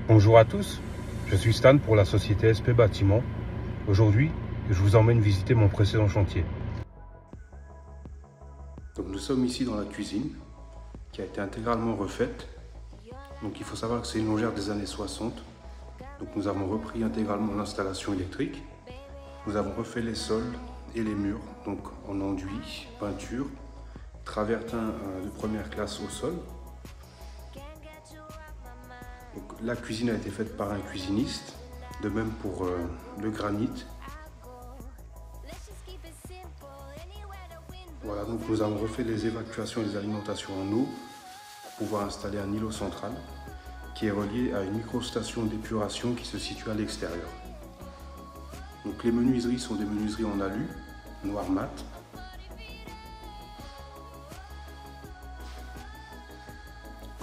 Bonjour à tous, je suis Stan pour la société SP Bâtiment. Aujourd'hui, je vous emmène visiter mon précédent chantier. Donc nous sommes ici dans la cuisine qui a été intégralement refaite. Donc il faut savoir que c'est une longère des années 60. Donc nous avons repris intégralement l'installation électrique. Nous avons refait les sols et les murs, donc en enduit, peinture, travertin de première classe au sol. Donc, la cuisine a été faite par un cuisiniste, de même pour le granit. Voilà, donc nous avons refait les évacuations et les alimentations en eau pour pouvoir installer un îlot central qui est relié à une microstation d'épuration qui se situe à l'extérieur. Donc les menuiseries sont des menuiseries en alu, noir mat.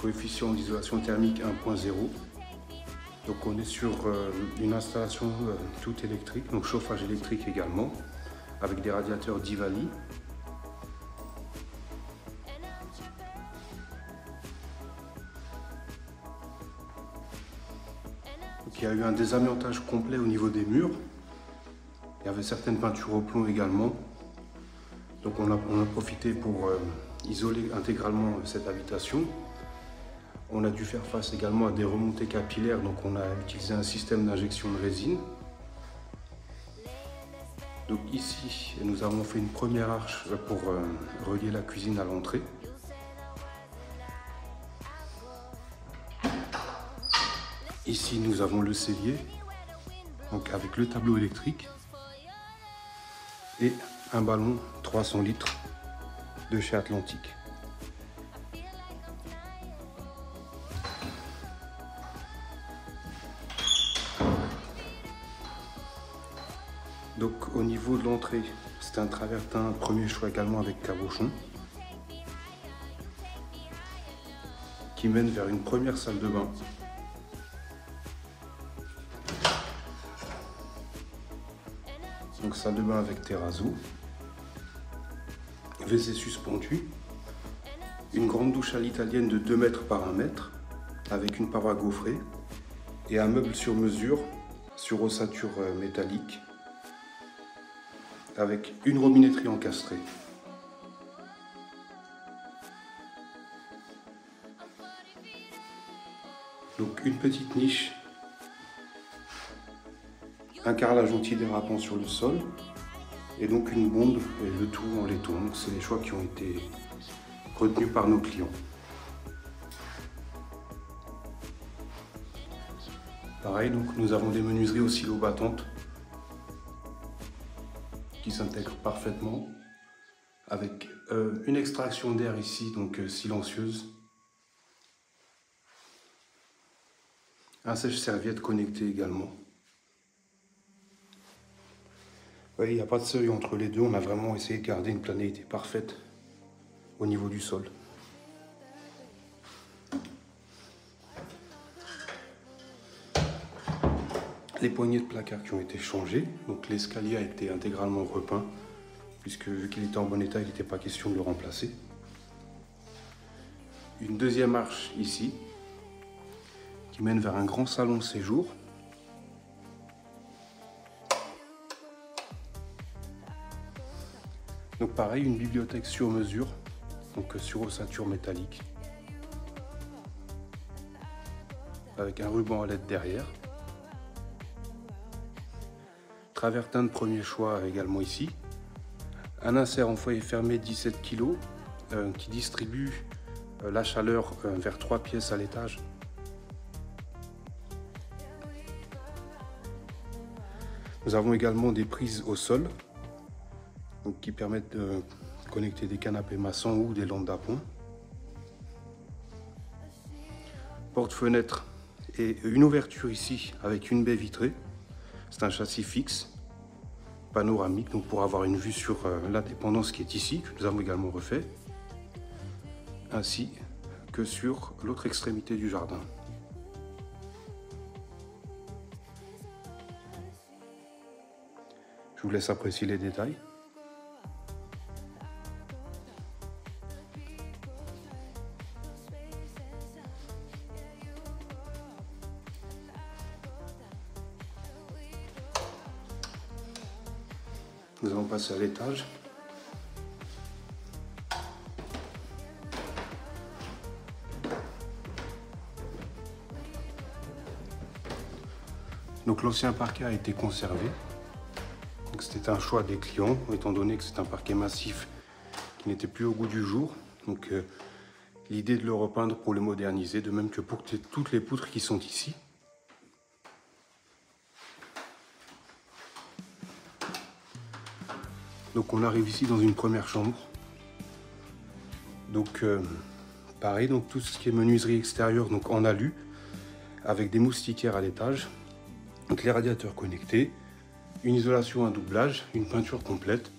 Coefficient d'isolation thermique 1.0. Donc on est sur une installation toute électrique, donc chauffage électrique également, avec des radiateurs Divali. Donc, il y a eu un désamiantage complet au niveau des murs. Il y avait certaines peintures au plomb également. Donc on a profité pour isoler intégralement cette habitation. On a dû faire face également à des remontées capillaires, donc on a utilisé un système d'injection de résine. Donc ici, nous avons fait une première arche pour relier la cuisine à l'entrée. Ici, nous avons le cellier, donc avec le tableau électrique et un ballon 300 litres de chez Atlantique. Donc au niveau de l'entrée, c'est un travertin premier choix également avec cabochon qui mène vers une première salle de bain. Donc salle de bain avec terrazzo, WC suspendu, une grande douche à l'italienne de 2 mètres par 1 mètre avec une paroi gaufrée et un meuble sur mesure sur ossature métallique avec une robinetterie encastrée. Donc une petite niche, un carrelage antidérapant sur le sol et donc une bombe et le tout en laiton. Donc c'est les choix qui ont été retenus par nos clients. Pareil, donc nous avons des menuiseries au silo battante qui s'intègrent parfaitement avec une extraction d'air ici, donc silencieuse. Un sèche-serviette connecté également. Oui, il n'y a pas de seuil entre les deux, on a vraiment essayé de garder une planéité parfaite au niveau du sol. Les poignées de placard qui ont été changées, donc l'escalier a été intégralement repeint, puisque vu qu'il était en bon état, il n'était pas question de le remplacer. Une deuxième arche ici, qui mène vers un grand salon de séjour. Donc pareil, une bibliothèque sur mesure, donc sur ossature métallique, avec un ruban à LED derrière. Travertin de premier choix également ici. Un insert en foyer fermé 17 kg qui distribue la chaleur vers 3 pièces à l'étage. Nous avons également des prises au sol donc, qui permettent de connecter des canapés maçons ou des lampes d'appoint. Porte-fenêtre et une ouverture ici avec une baie vitrée. C'est un châssis fixe, panoramique, donc pour avoir une vue sur la dépendance qui est ici, que nous avons également refait, ainsi que sur l'autre extrémité du jardin. Je vous laisse apprécier les détails. nous allons passer à l'étage. Donc l'ancien parquet a été conservé. C'était un choix des clients, étant donné que c'est un parquet massif qui n'était plus au goût du jour. Donc l'idée de le repeindre pour le moderniser, de même que pour toutes les poutres qui sont ici. Donc on arrive ici dans une première chambre. Donc pareil, donc tout ce qui est menuiserie extérieure donc en alu, avec des moustiquaires à l'étage. Donc les radiateurs connectés, une isolation à doublage, une peinture complète.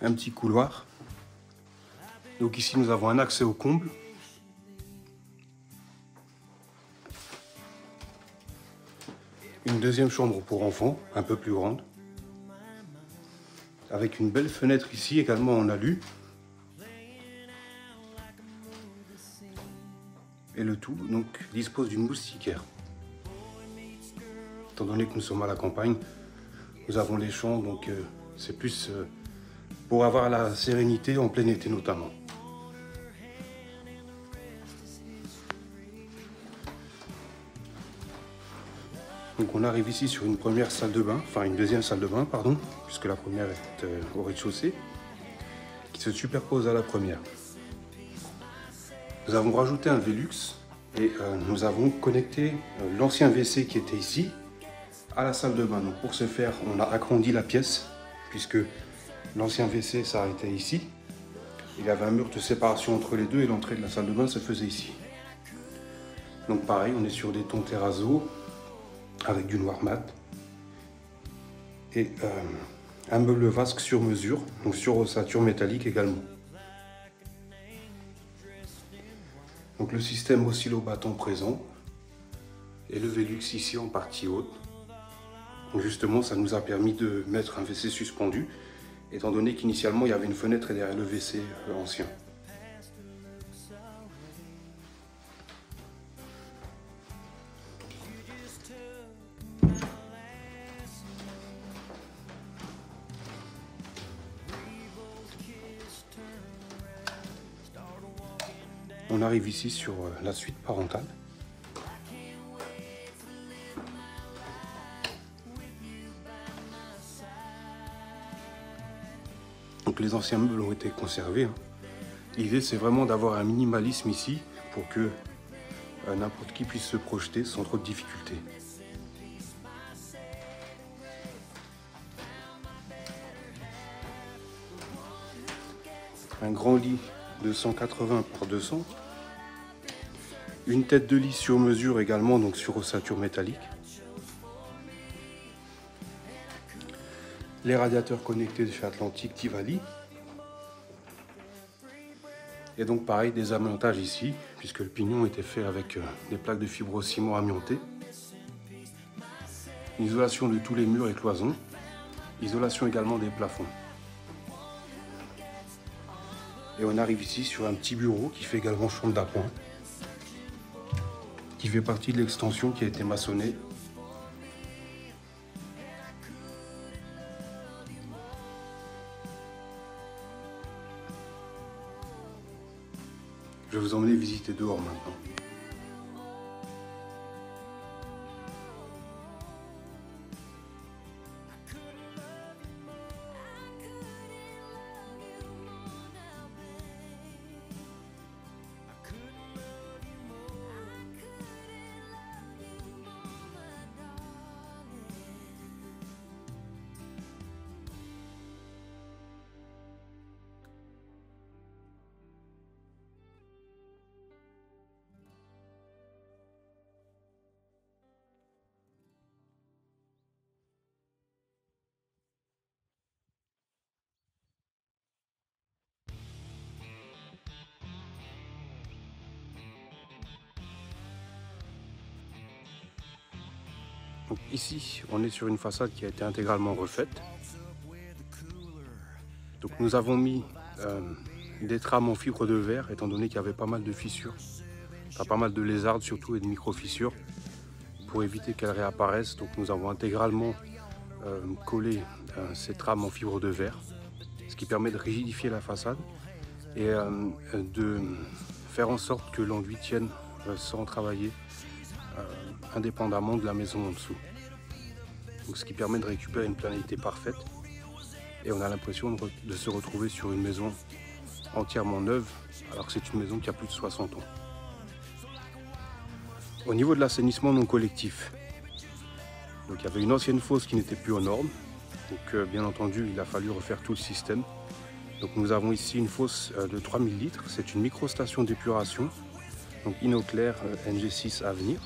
Un petit couloir. Donc ici nous avons un accès au comble. Une deuxième chambre pour enfants, un peu plus grande. Avec une belle fenêtre ici également en alu. Et le tout donc dispose d'une moustiquaire. Étant donné que nous sommes à la campagne, nous avons les champs, donc c'est plus pour avoir la sérénité en plein été notamment. Donc on arrive ici sur une première salle de bain, enfin une deuxième salle de bain, pardon, puisque la première est au rez-de-chaussée, qui se superpose à la première. Nous avons rajouté un Velux et nous avons connecté l'ancien WC qui était ici à la salle de bain. Donc pour ce faire, on a agrandi la pièce puisque l'ancien WC s'arrêtait ici. Il y avait un mur de séparation entre les deux et l'entrée de la salle de bain se faisait ici. Donc pareil, on est sur des tons terrazzo avec du noir mat et un meuble vasque sur mesure, donc sur ossature métallique également. Donc le système oscillo-bâton présent et le Velux ici en partie haute. Donc justement, ça nous a permis de mettre un WC suspendu, étant donné qu'initialement il y avait une fenêtre derrière le WC ancien. On arrive ici sur la suite parentale. Donc les anciens meubles ont été conservés. L'idée c'est vraiment d'avoir un minimalisme ici pour que n'importe qui puisse se projeter sans trop de difficultés. Un grand lit de 180 par 200. Une tête de lit sur mesure également, donc sur ossature métallique. Les radiateurs connectés de chez Atlantique Tivali. Et donc pareil, des amiantages ici, puisque le pignon était fait avec des plaques de fibrociment amiantées. Une isolation de tous les murs et cloisons. Isolation également des plafonds. Et on arrive ici sur un petit bureau qui fait également chambre d'appoint, qui fait partie de l'extension qui a été maçonnée. Je vais vous emmener visiter dehors maintenant. Donc ici, on est sur une façade qui a été intégralement refaite. Donc nous avons mis des trames en fibre de verre, étant donné qu'il y avait pas mal de fissures, pas mal de lézardes surtout et de micro-fissures. pour éviter qu'elles réapparaissent, donc nous avons intégralement collé cette rame en fibre de verre, ce qui permet de rigidifier la façade et de faire en sorte que l'enduit tienne sans travailler indépendamment de la maison en dessous. Donc, ce qui permet de récupérer une planalité parfaite et on a l'impression de se retrouver sur une maison entièrement neuve alors que c'est une maison qui a plus de 60 ans. Au niveau de l'assainissement non collectif, donc il y avait une ancienne fosse qui n'était plus aux normes, donc bien entendu il a fallu refaire tout le système. Donc nous avons ici une fosse de 3000 litres, c'est une micro-station d'épuration, donc Inoclair NG6 à venir.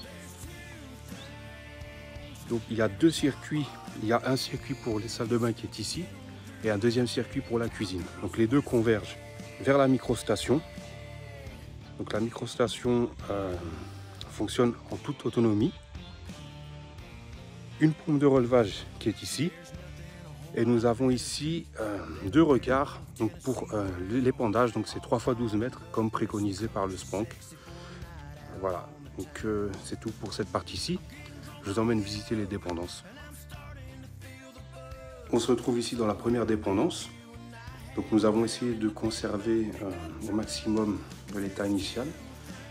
Donc il y a deux circuits, il y a un circuit pour les salles de bain qui est ici et un deuxième circuit pour la cuisine. Donc les deux convergent vers la micro-station. Donc la micro-station fonctionne en toute autonomie. Une pompe de relevage qui est ici. Et nous avons ici deux recarts donc pour l'épandage, donc c'est 3 x 12 mètres comme préconisé par le SPANC. Voilà, donc c'est tout pour cette partie-ci. Je vous emmène visiter les dépendances. On se retrouve ici dans la première dépendance. Donc nous avons essayé de conserver au maximum de l'état initial.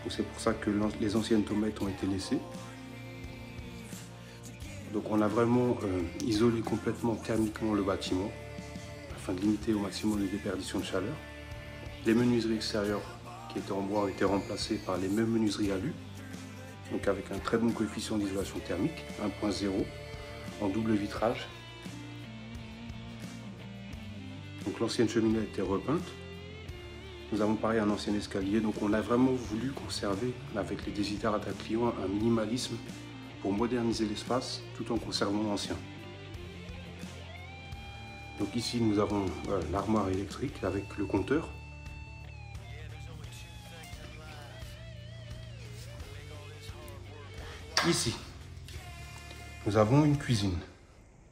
C'est pour ça que les anciennes tomates ont été laissées. Donc on a vraiment isolé complètement thermiquement le bâtiment afin de limiter au maximum les déperditions de chaleur. Les menuiseries extérieures qui étaient en bois ont été remplacées par les mêmes menuiseries alu, donc avec un très bon coefficient d'isolation thermique, 1.0, en double vitrage. Donc l'ancienne cheminée a été repeinte. Nous avons pareil un ancien escalier, donc on a vraiment voulu conserver avec les desiderata clients un minimalisme pour moderniser l'espace tout en conservant l'ancien. Donc ici nous avons l'armoire électrique avec le compteur. Ici, nous avons une cuisine.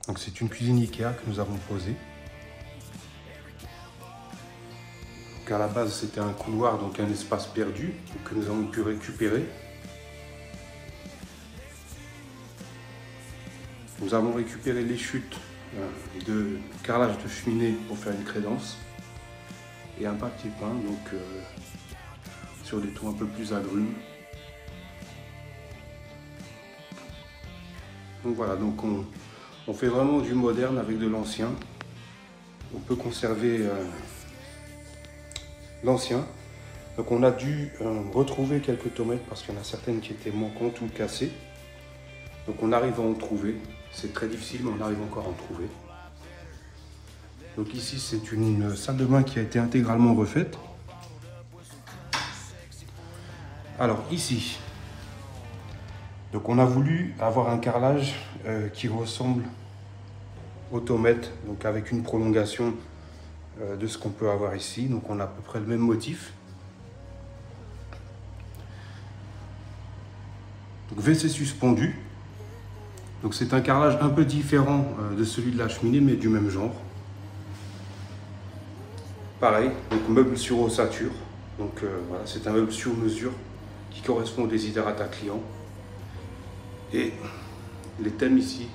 Donc c'est une cuisine Ikea que nous avons posée. Donc à la base c'était un couloir, donc un espace perdu que nous avons pu récupérer. Nous avons récupéré les chutes de carrelage de cheminée pour faire une crédence et un papier peint donc sur des tons un peu plus agrumes. Donc voilà, donc on fait vraiment du moderne avec de l'ancien. On peut conserver l'ancien. Donc on a dû retrouver quelques tomates parce qu'il y en a certaines qui étaient manquantes ou cassées. Donc on arrive à en trouver. C'est très difficile, mais on arrive encore à en trouver. Donc ici, c'est une salle de bain qui a été intégralement refaite. Alors ici, donc on a voulu avoir un carrelage qui ressemble aux tomates, donc avec une prolongation de ce qu'on peut avoir ici. Donc on a à peu près le même motif. Donc WC suspendu. Donc c'est un carrelage un peu différent de celui de la cheminée, mais du même genre. Pareil, donc meuble sur ossature. Donc voilà, c'est un meuble sur mesure qui correspond au desiderata client. Et les thèmes ici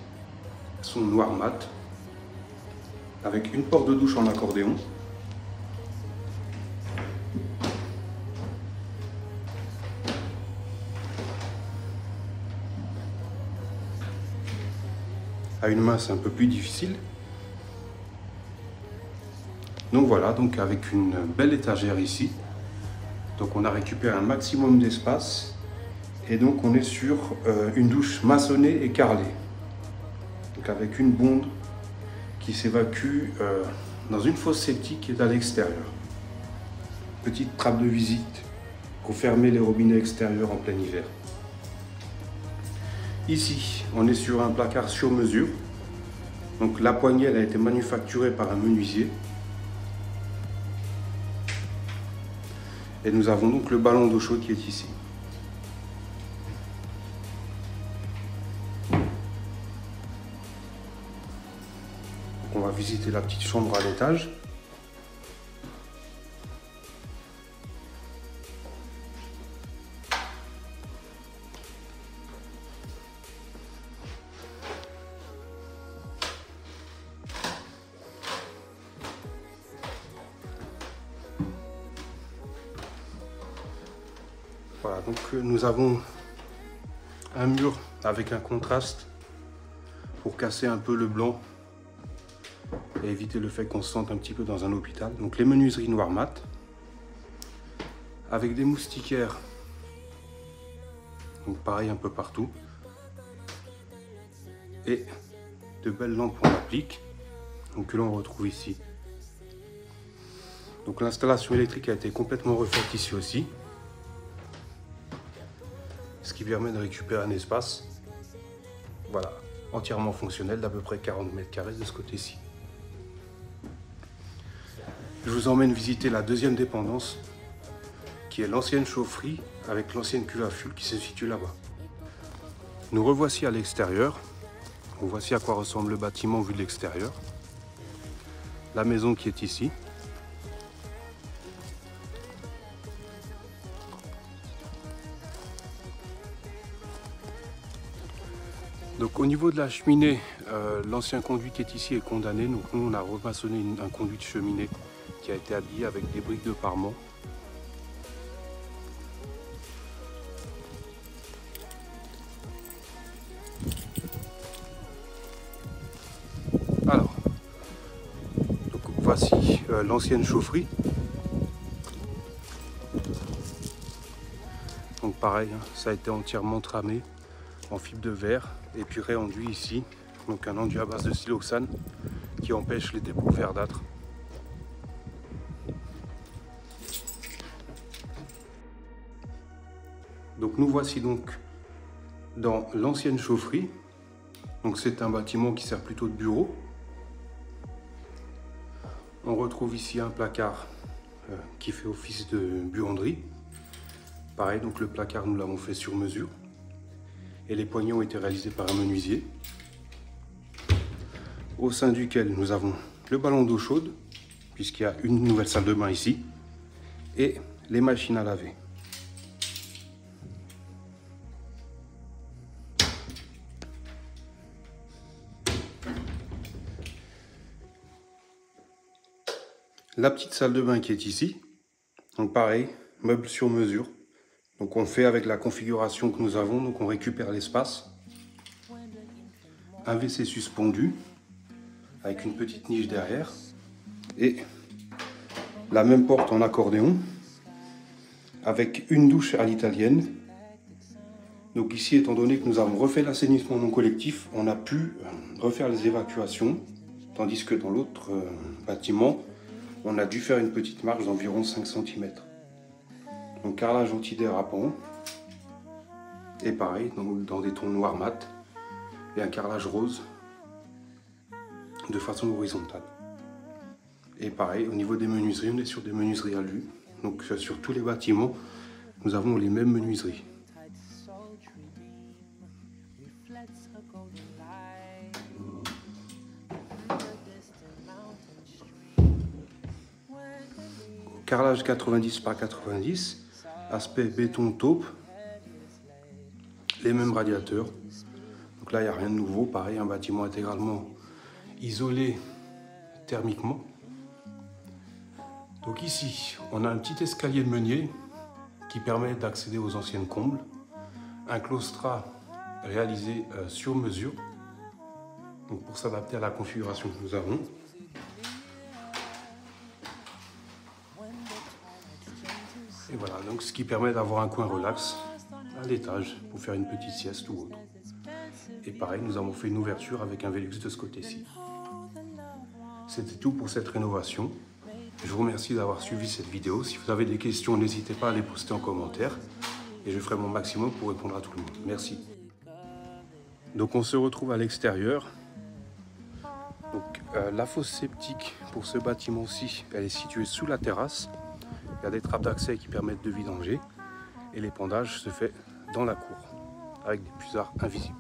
sont noir mat, avec une porte de douche en accordéon. À une main, c'est un peu plus difficile. Donc voilà, donc avec une belle étagère ici. Donc on a récupéré un maximum d'espace. Et donc on est sur une douche maçonnée et carrelée. Donc avec une bonde qui s'évacue dans une fosse septique qui est à l'extérieur. Petite trappe de visite pour fermer les robinets extérieurs en plein hiver. Ici, on est sur un placard sur mesure. Donc la poignée elle a été manufacturée par un menuisier. Et nous avons donc le ballon d'eau chaude qui est ici. Donc on va visiter la petite chambre à l'étage. Voilà, donc nous avons un mur avec un contraste pour casser un peu le blanc et éviter le fait qu'on se sente un petit peu dans un hôpital. Donc les menuiseries noir mat avec des moustiquaires, donc pareil un peu partout, et de belles lampes en applique, donc que l'on retrouve ici. Donc l'installation électrique a été complètement refaite ici aussi, ce qui permet de récupérer un espace, voilà, entièrement fonctionnel d'à peu près 40 mètres carrés de ce côté-ci. Je vous emmène visiter la deuxième dépendance, qui est l'ancienne chaufferie avec l'ancienne cuve à fût qui se situe là-bas. Nous revoici à l'extérieur. Voici à quoi ressemble le bâtiment vu de l'extérieur. La maison qui est ici. Donc au niveau de la cheminée, l'ancien conduit qui est ici est condamné. Donc nous on a remaçonné un conduit de cheminée qui a été habillé avec des briques de parement. Alors, donc voici l'ancienne chaufferie. Donc pareil, hein, ça a été entièrement tramé en fibre de verre et puis réenduit ici. Donc un enduit à base de siloxane qui empêche les dépôts verdâtres. Donc nous voici donc dans l'ancienne chaufferie. Donc c'est un bâtiment qui sert plutôt de bureau. On retrouve ici un placard qui fait office de buanderie. Pareil, donc le placard nous l'avons fait sur mesure. Et les poignées ont été réalisés par un menuisier. Au sein duquel nous avons le ballon d'eau chaude, puisqu'il y a une nouvelle salle de bain ici, et les machines à laver. La petite salle de bain qui est ici, donc pareil, meuble sur mesure. Donc on fait avec la configuration que nous avons, donc on récupère l'espace. Un WC suspendu, avec une petite niche derrière. Et la même porte en accordéon, avec une douche à l'italienne. Donc ici, étant donné que nous avons refait l'assainissement non collectif, on a pu refaire les évacuations, tandis que dans l'autre bâtiment, on a dû faire une petite marge d'environ 5 cm. Donc carrelage anti-d'air à pan. Et pareil, dans des tons noirs mat. Et un carrelage rose de façon horizontale. Et pareil, au niveau des menuiseries, on est sur des menuiseries alu. Donc sur tous les bâtiments, nous avons les mêmes menuiseries. Carrelage 90 par 90, aspect béton taupe, les mêmes radiateurs. Donc là, il n'y a rien de nouveau. Pareil, un bâtiment intégralement isolé thermiquement. Donc ici, on a un petit escalier de meunier qui permet d'accéder aux anciennes combles. Un claustrat réalisé sur mesure, donc pour s'adapter à la configuration que nous avons. Et voilà, donc ce qui permet d'avoir un coin relax à l'étage pour faire une petite sieste ou autre. Et pareil, nous avons fait une ouverture avec un Velux de ce côté-ci. C'était tout pour cette rénovation. Je vous remercie d'avoir suivi cette vidéo. Si vous avez des questions, n'hésitez pas à les poster en commentaire. Et je ferai mon maximum pour répondre à tout le monde. Merci. Donc on se retrouve à l'extérieur. Donc la fosse septique pour ce bâtiment-ci, elle est située sous la terrasse. Il y a des trappes d'accès qui permettent de vidanger. Et l'épandage se fait dans la cour, avec des puisards invisibles.